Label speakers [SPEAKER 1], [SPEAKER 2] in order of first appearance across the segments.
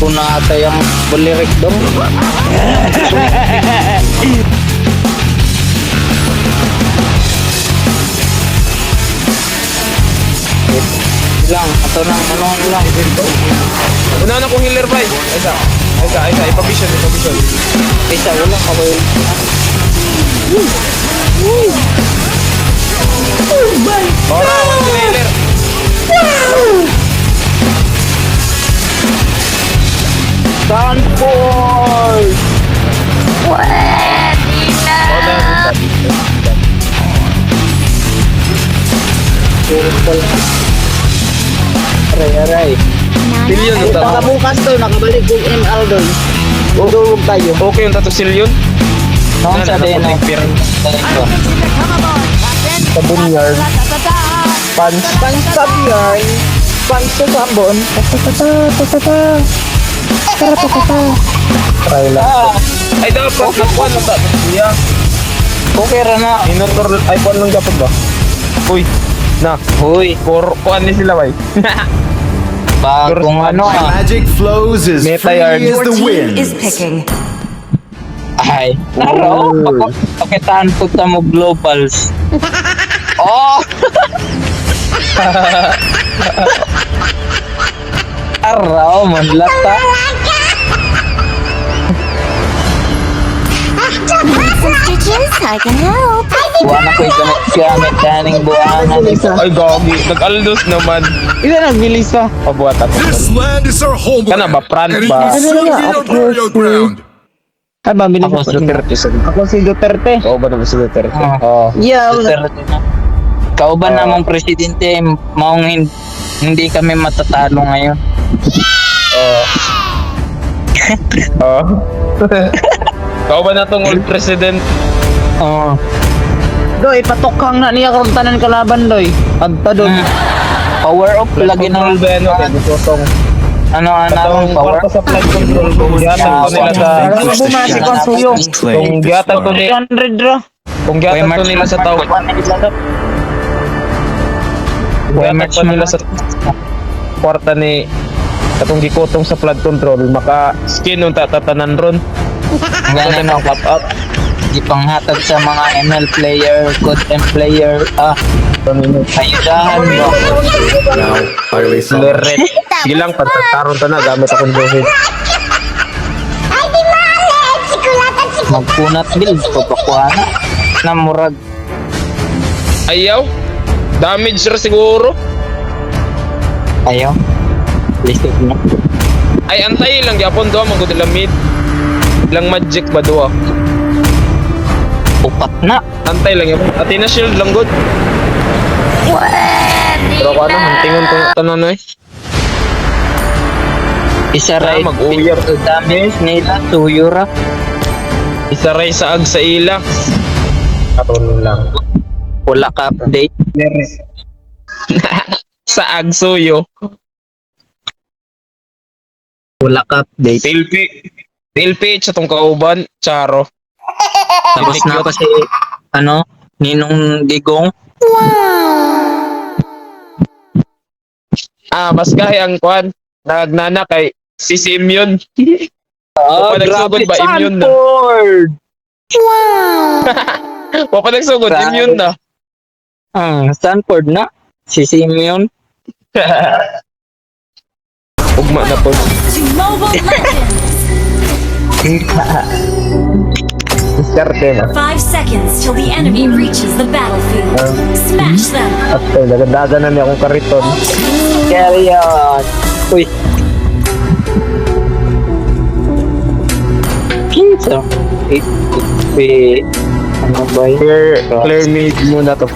[SPEAKER 1] ko na ata yung bulirik dong. Lang, ato nang ano lang.
[SPEAKER 2] Una na kong healer, bay. Isa, ipavision.
[SPEAKER 1] Isa, wala ka ba yun?
[SPEAKER 2] Ora, one healer.
[SPEAKER 1] Stanford! Aray.
[SPEAKER 2] Silyon yung tama.
[SPEAKER 1] Nakabukas to, nakabalik yung ML doon. Udulog tayo.
[SPEAKER 2] Okay yung tato silyon.
[SPEAKER 1] Noong sa din, no? Sa bunyard. Pansab yarn. Pansab sabon. Try lang.
[SPEAKER 2] Ay, dapat nakuha na tato siya.
[SPEAKER 1] Okay ra na.
[SPEAKER 2] Inotor iPhone lang dapat ba? Uy, na.
[SPEAKER 1] Hoy,
[SPEAKER 2] Kuhan ni sila, bay.
[SPEAKER 1] bagong ano ah.
[SPEAKER 3] Magic flows as
[SPEAKER 2] Meta
[SPEAKER 3] free
[SPEAKER 2] yard.
[SPEAKER 3] as
[SPEAKER 4] Your
[SPEAKER 3] the
[SPEAKER 4] team
[SPEAKER 3] wind.
[SPEAKER 4] is picking.
[SPEAKER 1] Ay, naro. Pakitaan po ta mo globals. Oh! Araw, man lata.
[SPEAKER 5] Stitches, I can help.
[SPEAKER 1] Wala ko gamit kaning buwanan.
[SPEAKER 2] Ay, gagi. Nag-aldos naman.
[SPEAKER 1] Ila nagbilis pa.
[SPEAKER 2] Pabuhatan.
[SPEAKER 6] This land is our homeland.
[SPEAKER 2] Kana ba, Fran
[SPEAKER 6] and it
[SPEAKER 2] ba?
[SPEAKER 6] will soon be our burial ground.
[SPEAKER 1] Ay, bambili
[SPEAKER 2] Ako si Duterte.
[SPEAKER 1] Ako si Duterte.
[SPEAKER 2] Oo ba naman si Duterte?
[SPEAKER 1] Ah.
[SPEAKER 2] Oo.
[SPEAKER 1] Yeah, Duterte na. Ikaw ba namang presidente, maong hindi kami matatalo ngayon?
[SPEAKER 2] Oo. Kau ba na tong old president?
[SPEAKER 1] Oo. Doy, patokhang na niya karong tanan kalaban, Doy. Agta doon. Power off lagi
[SPEAKER 2] Control
[SPEAKER 1] ng
[SPEAKER 2] ba yan? Okay, gustong.
[SPEAKER 1] ano
[SPEAKER 2] Katong
[SPEAKER 1] power.
[SPEAKER 2] kwarto sa flight control. Kung gihatag ko nila sa...
[SPEAKER 1] Bumasi kang suyo.
[SPEAKER 2] Kung gihatag ko nila...
[SPEAKER 1] 300 ra.
[SPEAKER 2] Kung gihatag ko nila sa tao... Kung gihatag ko nila sa kwarta ni... Katong gikotong sa flood control, maka-skin nung tatatanan ron.
[SPEAKER 1] Ganun ang pop up. Ipanghatag sa mga ML player, content player, ayudahan mo.
[SPEAKER 3] Now, finally saw
[SPEAKER 2] Leret. Sige lang, pagtataron ta na, gamit akong buhit.
[SPEAKER 1] Magpunat build, papakuha na murag.
[SPEAKER 2] Ayaw? Damage ra siguro?
[SPEAKER 1] Ayaw. Lisod na.
[SPEAKER 2] Ay, antay lang, yapon doon, magod lamid. Lang magic ba doon?
[SPEAKER 1] Upat na.
[SPEAKER 2] Antay lang, yapon. Athena shield lang, good. Pero ko ano, hantingon kong tanan eh.
[SPEAKER 1] Isa ray.
[SPEAKER 2] mag-uyap.
[SPEAKER 1] Damage nila, tuyura.
[SPEAKER 2] Isa ray sa ag sa ila. Katon lang.
[SPEAKER 1] Wala ka update.
[SPEAKER 2] Sa ag suyo.
[SPEAKER 1] Wala ka update.
[SPEAKER 2] Tilpi sa tong kauban, Charo.
[SPEAKER 1] Tapos na kasi, ano, Ninong Digong.
[SPEAKER 2] Mas kaya ang kwan. Nagnana kay si Simeon.
[SPEAKER 1] Ah,
[SPEAKER 2] nagsugod ba? Immune na.
[SPEAKER 1] Stanford!
[SPEAKER 2] Papa nagsugod,
[SPEAKER 1] Grabe.
[SPEAKER 2] immune na.
[SPEAKER 1] Stanford na. Si Simeon.
[SPEAKER 2] Ugma na po.
[SPEAKER 5] To Mobile Legends.
[SPEAKER 2] Diskarte na.
[SPEAKER 5] 5 seconds till the enemy reaches the battlefield. Smash them.
[SPEAKER 2] At nagadagan na niya akong kariton.
[SPEAKER 1] Carry on. Uy. Pizza. Ano ba yun?
[SPEAKER 2] Clear mid muna to.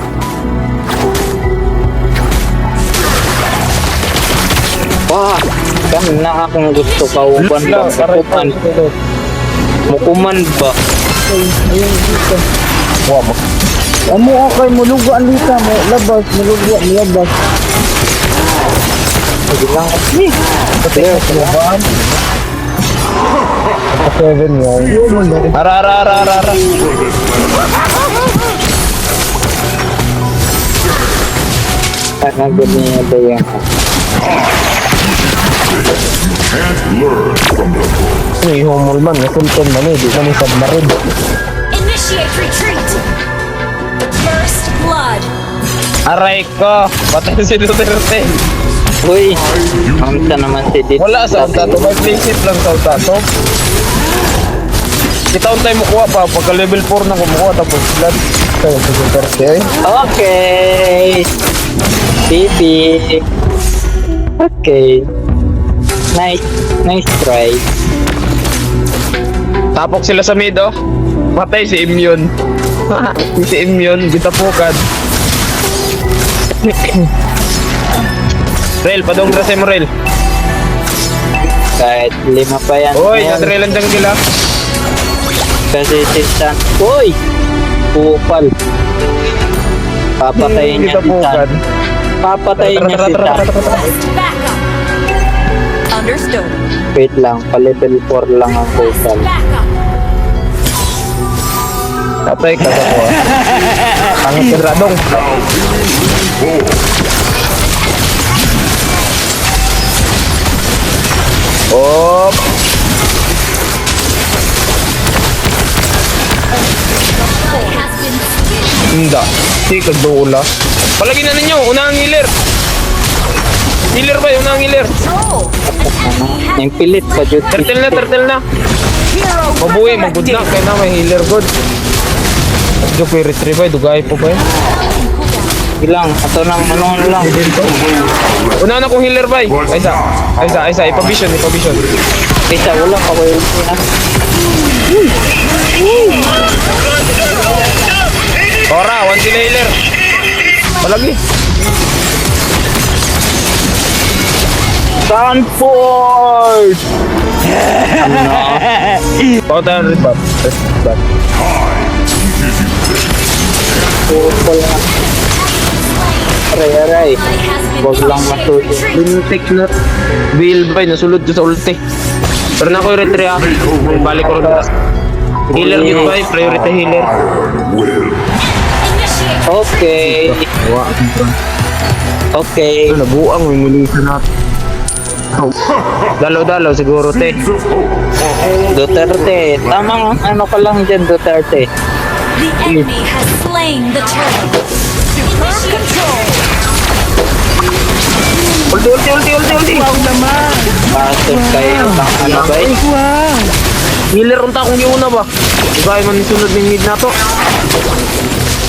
[SPEAKER 1] Wah, kan na akong gusto kauban ba? Mukuman ba?
[SPEAKER 2] Wow, mo.
[SPEAKER 1] Amo okay mo luguan dito mo labas mo luguan labas. Sige lang kasi. Clear mo ba?
[SPEAKER 2] 7 yan. Ara.
[SPEAKER 1] Ano ganyan ba yan?
[SPEAKER 6] Can't learn.
[SPEAKER 2] humol man, nasulton man di man yung submarine.
[SPEAKER 5] Initiate retreat. First blood.
[SPEAKER 2] Aray ko, patay si Duterte.
[SPEAKER 1] Uy, mamta naman si Dit.
[SPEAKER 2] Wala sa Tato, may playset lang sa Tato. Itaon tayo makuha pa, pagka level 4 na kumukuha, tapos blood. Kaya si Duterte eh.
[SPEAKER 1] Okay. Bibi. Okay. Nice try.
[SPEAKER 2] Tapok sila sa mid oh. Patay si Immune. Si Immune, gitapukan. Rel, padong dress mo Rel.
[SPEAKER 1] Kahit 5 pa yan.
[SPEAKER 2] Uy,
[SPEAKER 1] Ngayon,
[SPEAKER 2] nasrelan dyan sila.
[SPEAKER 1] kasi si Stan. Uy! Kupal. Papatayin niya si Stan.
[SPEAKER 2] Gitapukan.
[SPEAKER 1] Papatayin niya si Stan.
[SPEAKER 5] Request backup. Understood.
[SPEAKER 1] Wait lang, pa-level 4 lang ang total.
[SPEAKER 5] Backup.
[SPEAKER 2] Patay ka sa ko. Ang tiradong. Oh,
[SPEAKER 5] Has been skinned.
[SPEAKER 2] hindi. Di kadula. Palagi na ninyo, unang healer. Healer ba? Unang healer.
[SPEAKER 5] Control.
[SPEAKER 1] Yung pilit pa, Jud.
[SPEAKER 2] Turtle na.
[SPEAKER 5] Hero
[SPEAKER 2] Mabuhay, magod na. Kaya na may healer god. Medyo ko i-retrieve ay, dugay po ba yun?
[SPEAKER 1] Ilang, ito nang ano lang.
[SPEAKER 2] Una na kong healer bay. Aysa, ipavision.
[SPEAKER 1] Isa, wala ka ba yun na?
[SPEAKER 2] Ora, one sila healer. Palagi.
[SPEAKER 1] Stanford!
[SPEAKER 2] Pao tayo ng rebuff.
[SPEAKER 1] Kupal na. Aray.
[SPEAKER 5] has been
[SPEAKER 1] Huwag lang matulog.
[SPEAKER 2] Lintik na. Bill bay, nasulod ko sa ulti. Pero na ako i-retry ah. Balik ko rin. Healer yun bay, priority healer.
[SPEAKER 5] Initiate.
[SPEAKER 1] Okay. Okay.
[SPEAKER 2] Nabuang, may mulisa na. Dalaw siguro te.
[SPEAKER 1] Duterte. Tamang ano ka lang dyan, Duterte.
[SPEAKER 5] The enemy has slain the turtle. Superb control.
[SPEAKER 2] Ulti.
[SPEAKER 1] Pasok kayo ng ano ba?
[SPEAKER 2] Healer unta akong yun na ba? Gaya man sunod ng mid na to.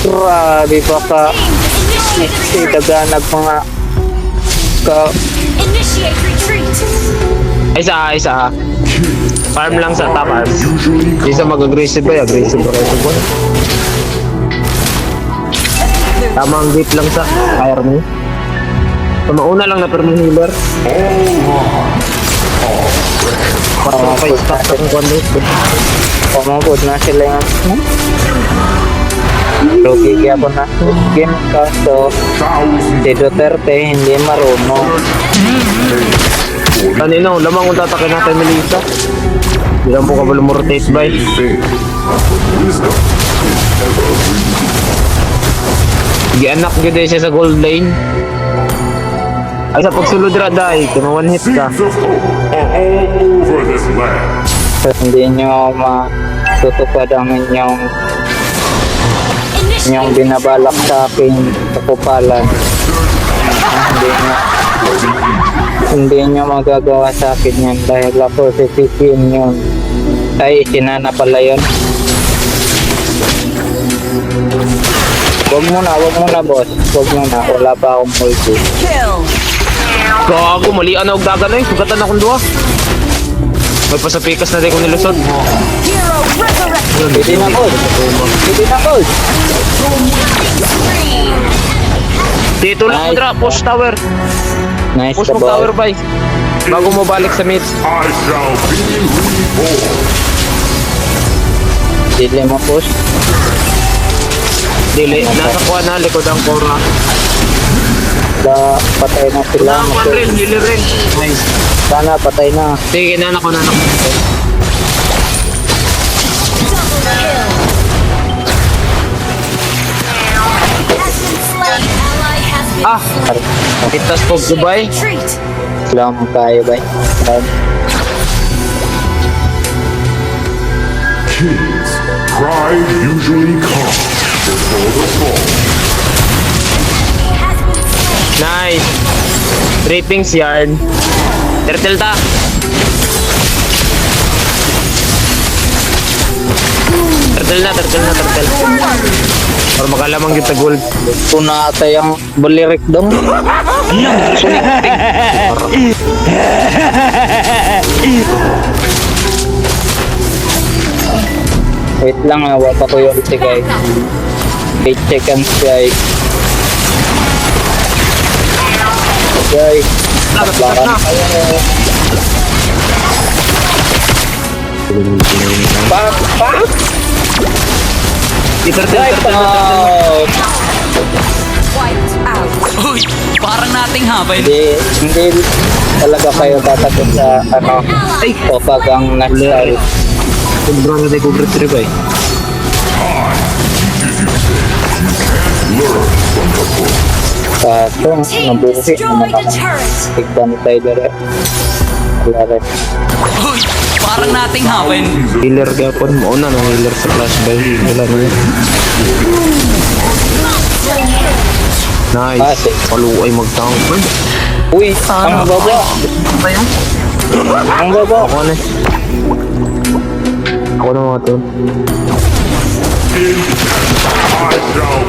[SPEAKER 1] Grabe baka
[SPEAKER 5] Initiate retreat.
[SPEAKER 1] daganag mga
[SPEAKER 5] Initiate retreat.
[SPEAKER 2] Isa. Farm lang sa top arm. Isa mag-aggressive ba? Aggressive ba kayo po? Tamang gate lang sa fire mo. So, mauna lang na perma healer. Okay, stop sa kung kwando.
[SPEAKER 1] pumagod na sila yung Lugi kaya ako na game kaso si Duterte hindi marunong.
[SPEAKER 2] Kanina, lamang kung tatakin natin Melissa. Hindi lang po kabalo mo rotate by. Gianak yun din siya sa gold lane. Ay sa pagsulod raday, kung one hit ka.
[SPEAKER 6] Over this land.
[SPEAKER 1] So, hindi nyo matutupad ang inyong binabalak sa aking kapupalan. Hindi nyo magagawa sa akin yan dahil ako si CCN yun. Ay, sinana pala yun. Wag muna boss. Wag muna, wala pa akong multi.
[SPEAKER 2] Gago, malian na og dagan eh. Sugatan akong duha. May pasapikas na rin kung nilusod.
[SPEAKER 1] Pwede na boss.
[SPEAKER 2] Dito lang mo
[SPEAKER 1] Nice.
[SPEAKER 2] dra, push tower.
[SPEAKER 1] Nice
[SPEAKER 2] Push
[SPEAKER 1] ka
[SPEAKER 2] mo tower
[SPEAKER 1] boss.
[SPEAKER 2] bay. Bago mo balik sa mid.
[SPEAKER 6] I shall be reborn.
[SPEAKER 1] Dili mo push.
[SPEAKER 2] Dili, nasa kuha na, likod ang Cora.
[SPEAKER 1] Patay na sila.
[SPEAKER 2] Nakakuha rin, hili rin. Nice.
[SPEAKER 1] Sana patay na.
[SPEAKER 2] Sige, nanak ko. Ah, itas po Dubai.
[SPEAKER 5] Retreat.
[SPEAKER 1] Salamat kayo ba?
[SPEAKER 6] Kings, pride usually comes before the fall.
[SPEAKER 2] Nice. Trippings yarn. Turtle ta. Turtle. Para makalamang yung gold.
[SPEAKER 1] Kuna ata yung balirik dong. Wait lang ha, wapa ko yung ulti guys. 8 seconds guys. Guys, laban kayo. Pak! Wipe out!
[SPEAKER 4] Uy, parang nating habay.
[SPEAKER 1] Hindi talaga kayo tatakot sa ano, kapag ang nasa
[SPEAKER 2] Sobrang natin ko grip trip eh.
[SPEAKER 1] kaso,
[SPEAKER 5] Team
[SPEAKER 1] nabuhi naman
[SPEAKER 5] destroy the
[SPEAKER 1] ako.
[SPEAKER 5] turret.
[SPEAKER 1] Tigban tayo dire. Wala rin.
[SPEAKER 4] Uy, parang nating habay.
[SPEAKER 2] Healer gapon mo na ng healer sa flash buy. Wala na yun. Nice. Paluay mag-tank.
[SPEAKER 1] Uy, ang baba! Ang baba!
[SPEAKER 2] Ako na. Ako na mga to.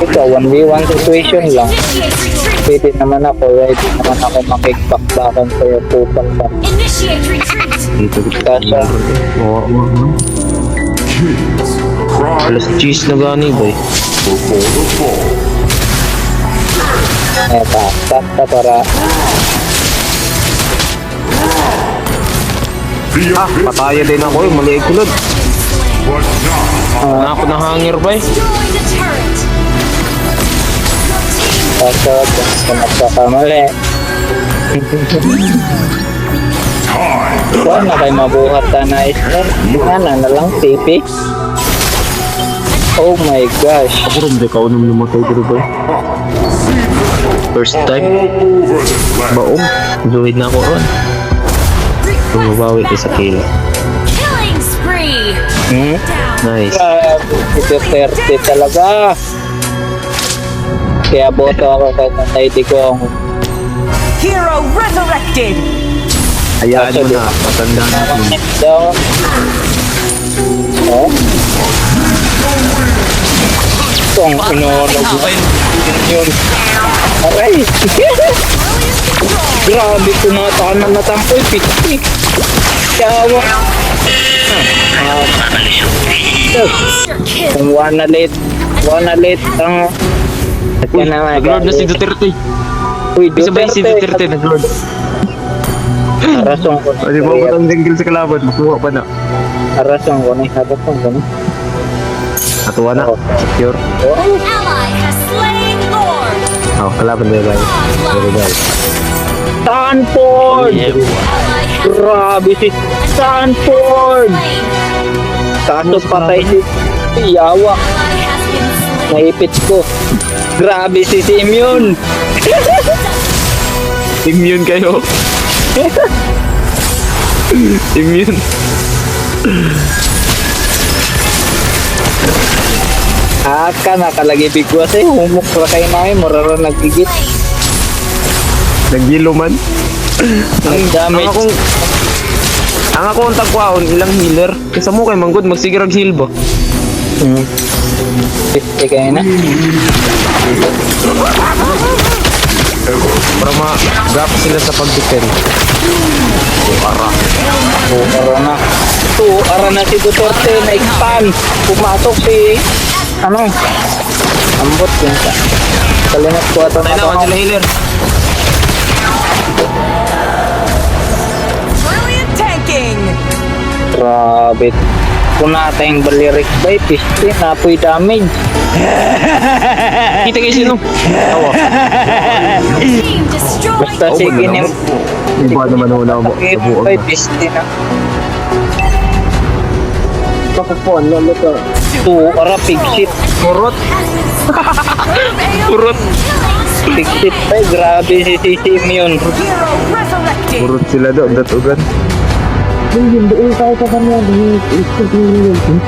[SPEAKER 1] Ito, 1v1 situation lang.
[SPEAKER 5] Initiate retreat.
[SPEAKER 1] Pwede naman ako, ready naman ako makikbakbakan sa'yo pupang pa.
[SPEAKER 5] Initiate retreat.
[SPEAKER 2] Dito.
[SPEAKER 1] Kaso,
[SPEAKER 6] Kings, pride
[SPEAKER 2] Alas cheese na gani boy.
[SPEAKER 6] before the fall.
[SPEAKER 1] basta para
[SPEAKER 6] The abyss,
[SPEAKER 2] Pataya din ako eh. Mali kulod.
[SPEAKER 6] but not
[SPEAKER 2] Na ako nahangir ba eh.
[SPEAKER 5] Destroy the turret.
[SPEAKER 1] kaso, kung nagkakamali. Kuha na kayo mabuhat na isner. Ano na lang, pipi. Oh my gosh.
[SPEAKER 2] Ako rin di ka unang lumatay dito boy. First time.
[SPEAKER 6] all over this land.
[SPEAKER 2] Baong. Zuhid na ako ron. Tumabawi ko sa kilo.
[SPEAKER 5] Killing spree.
[SPEAKER 1] Hmm?
[SPEAKER 5] Down.
[SPEAKER 2] Nice.
[SPEAKER 1] Ito 30 talaga. Kaya boto ako kahit natay di ko ang
[SPEAKER 7] Hero resurrected!
[SPEAKER 2] Hayaan mo na. Matanda na yun.
[SPEAKER 1] down. Oh? Ito ang
[SPEAKER 4] Parang nating
[SPEAKER 1] inunog
[SPEAKER 4] habay.
[SPEAKER 1] yun. Aray! Grabe ko na tanan na tampoy. Piti. Kaya
[SPEAKER 5] Monster kill.
[SPEAKER 1] kung one na late ang at yan na
[SPEAKER 2] Nag-lord na si Duterte.
[SPEAKER 1] Uy,
[SPEAKER 2] Isa ba yung si Duterte nag-lord?
[SPEAKER 1] Arasong ko na.
[SPEAKER 2] O di ba ang dinggil sa kalaban? Makuha pa na.
[SPEAKER 1] Arasong ko na. Arasong ko na.
[SPEAKER 2] Natuwa na. Secure.
[SPEAKER 5] An ally has slain Lord.
[SPEAKER 2] Oh, kalaban na ba? Very well.
[SPEAKER 1] Stanford!
[SPEAKER 5] Ally has
[SPEAKER 1] Grabe si Stanford!
[SPEAKER 5] slain.
[SPEAKER 1] Kaso patay si Yawa.
[SPEAKER 5] Ally has been slain.
[SPEAKER 1] Naipit ko. Grabe si Simeon!
[SPEAKER 2] Immune kayo. Immune.
[SPEAKER 1] Aka nakalagi bigwa sa'yo. Humok ra kayo na kayo. Marara nagigit.
[SPEAKER 2] Nag-yellow man.
[SPEAKER 1] Nag-damage.
[SPEAKER 2] Ang ako ang tagwaon, ilang healer. Kesa mo kay Manggod, magsigirag heal ba?
[SPEAKER 1] 50 kayo na.
[SPEAKER 2] Para ma-gap sila sa pag-defend.
[SPEAKER 1] Ara na. Ara na si Duterte na expand. Pumasok si ano? Ambot yun sa. Kalimot ko ito
[SPEAKER 2] Tayo na, sila healer.
[SPEAKER 7] Brilliant tanking!
[SPEAKER 1] Grabe. Kung natin balirik ba, 50 na po'y damage.
[SPEAKER 2] Kita kayo sino? Tawa.
[SPEAKER 5] Team destroyed.
[SPEAKER 1] Basta
[SPEAKER 2] Oh,
[SPEAKER 1] sige
[SPEAKER 2] wala
[SPEAKER 1] ni
[SPEAKER 2] Hindi ba naman wala mo? Nabuog
[SPEAKER 1] Ay,
[SPEAKER 2] na.
[SPEAKER 1] 50 na. Kapapon, lalo ka. Ara, pigsit.
[SPEAKER 2] Kurot. Kurot.
[SPEAKER 1] Pigsit pa, grabe si Simeon.
[SPEAKER 7] Hero resurrected!
[SPEAKER 2] Kurot sila doon, datugan.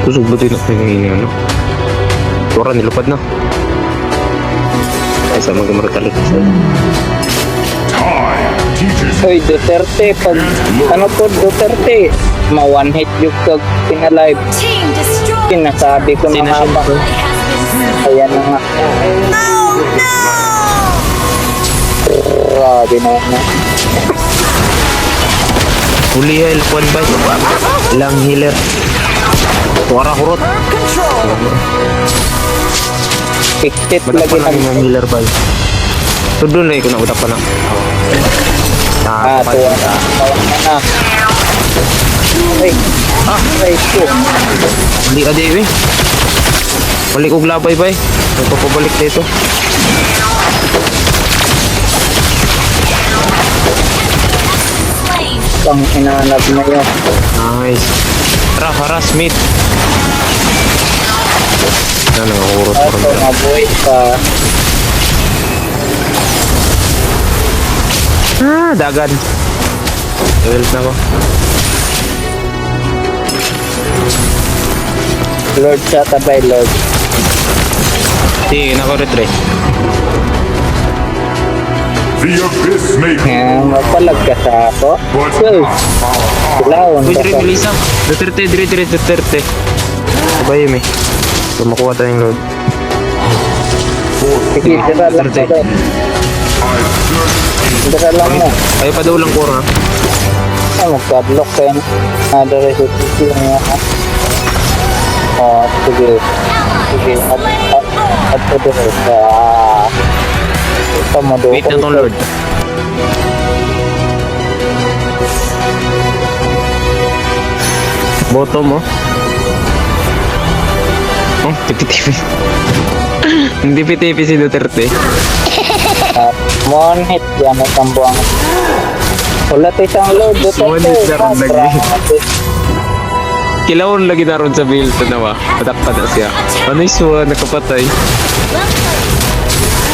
[SPEAKER 2] Kusog ba tayo na ano? Tura, nilupad na. Ay, sa mga maratalit.
[SPEAKER 6] Time teaches
[SPEAKER 1] Oy, Duterte, pag ano po Duterte, ma-one hit yung kag pinalive.
[SPEAKER 5] Team destroyed.
[SPEAKER 1] Sinasabi ko na
[SPEAKER 2] Sino
[SPEAKER 1] nga
[SPEAKER 2] siya?
[SPEAKER 1] ba? Ayan na nga. Grabe na na.
[SPEAKER 2] Huli ya, L1 ba? Ilang healer. Tura, kurot.
[SPEAKER 7] Control.
[SPEAKER 1] Piktit
[SPEAKER 2] Ba't
[SPEAKER 1] lagi
[SPEAKER 2] pa lang
[SPEAKER 1] ng
[SPEAKER 2] yung healer ba? So doon na ko na utak pa na.
[SPEAKER 1] tuwa na. Tawa na. Ay, ay ko.
[SPEAKER 2] Hindi ka di eh. Balik og labay ba eh. Nagpapabalik dito.
[SPEAKER 5] Slain.
[SPEAKER 1] Pang hinanap na yun.
[SPEAKER 2] Nice. Tara, haras mid. Ano nga, urot
[SPEAKER 1] Ito, mabuhay pa.
[SPEAKER 2] dagan. Level na ko.
[SPEAKER 1] Lord siya tabay, Lord.
[SPEAKER 2] Sige, nako-retreat.
[SPEAKER 6] the abyss may be,
[SPEAKER 1] Mapalag ka sa ako.
[SPEAKER 6] but
[SPEAKER 1] Well,
[SPEAKER 6] not our
[SPEAKER 1] kailangan
[SPEAKER 2] Uy,
[SPEAKER 1] ka
[SPEAKER 2] dire,
[SPEAKER 1] sa...
[SPEAKER 2] bilis up. Duterte. Sabay yun eh. So, makuha tayong load.
[SPEAKER 1] Sige, dira lang ka doon. Dira lang mo.
[SPEAKER 2] Ayaw pa daw lang core ha.
[SPEAKER 1] Ay, magka-block kayo. Ada recipe niya. Oh, sige. Sige, at ito sa... Ito mo doon.
[SPEAKER 2] Wait na tong lord. Bottom mo. Oh, tipi-tipi. Hindi tipi-tipi si Duterte.
[SPEAKER 1] Mon hit yan ang tambuang. Wala tayo isang load.
[SPEAKER 2] Mon hit na rin lagi. Kilawon lagi na ron sa build na ba? Patak na siya. Ano yung nakapatay?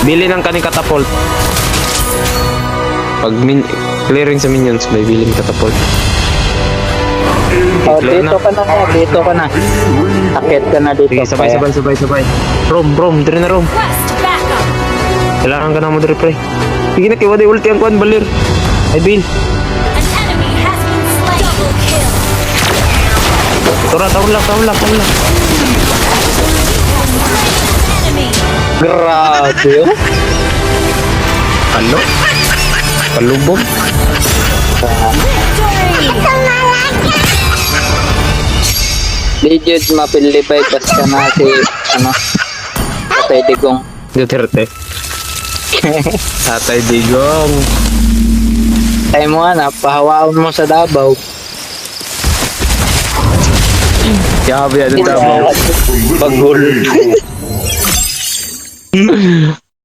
[SPEAKER 2] Bili ng kaning catapult. Pag clearing sa minions, may bili ng catapult.
[SPEAKER 1] Oh,
[SPEAKER 2] Clear
[SPEAKER 1] dito ka na nga. Dito ka na. Akit ka na dito.
[SPEAKER 2] Sige, sabay. Rom, dire na Rom.
[SPEAKER 5] Quest backup.
[SPEAKER 2] Kailangan ka na mo dire, pre. Sige na, kiwa di ulti ang kuan, balir. Ay, Bill.
[SPEAKER 5] An enemy has been slain. Double kill.
[SPEAKER 2] Tura, taon lang.
[SPEAKER 5] Enemy.
[SPEAKER 1] Grabe yun.
[SPEAKER 2] Ano? Palubog?
[SPEAKER 5] Victory.
[SPEAKER 1] Di jud mapilibay basta na si ano Tatay Digong.
[SPEAKER 2] Duterte. Tatay Digong.
[SPEAKER 1] Tayo mo nga pahawaon mo sa Davao.
[SPEAKER 2] Kaya ba yan ang tama?
[SPEAKER 1] Pagul.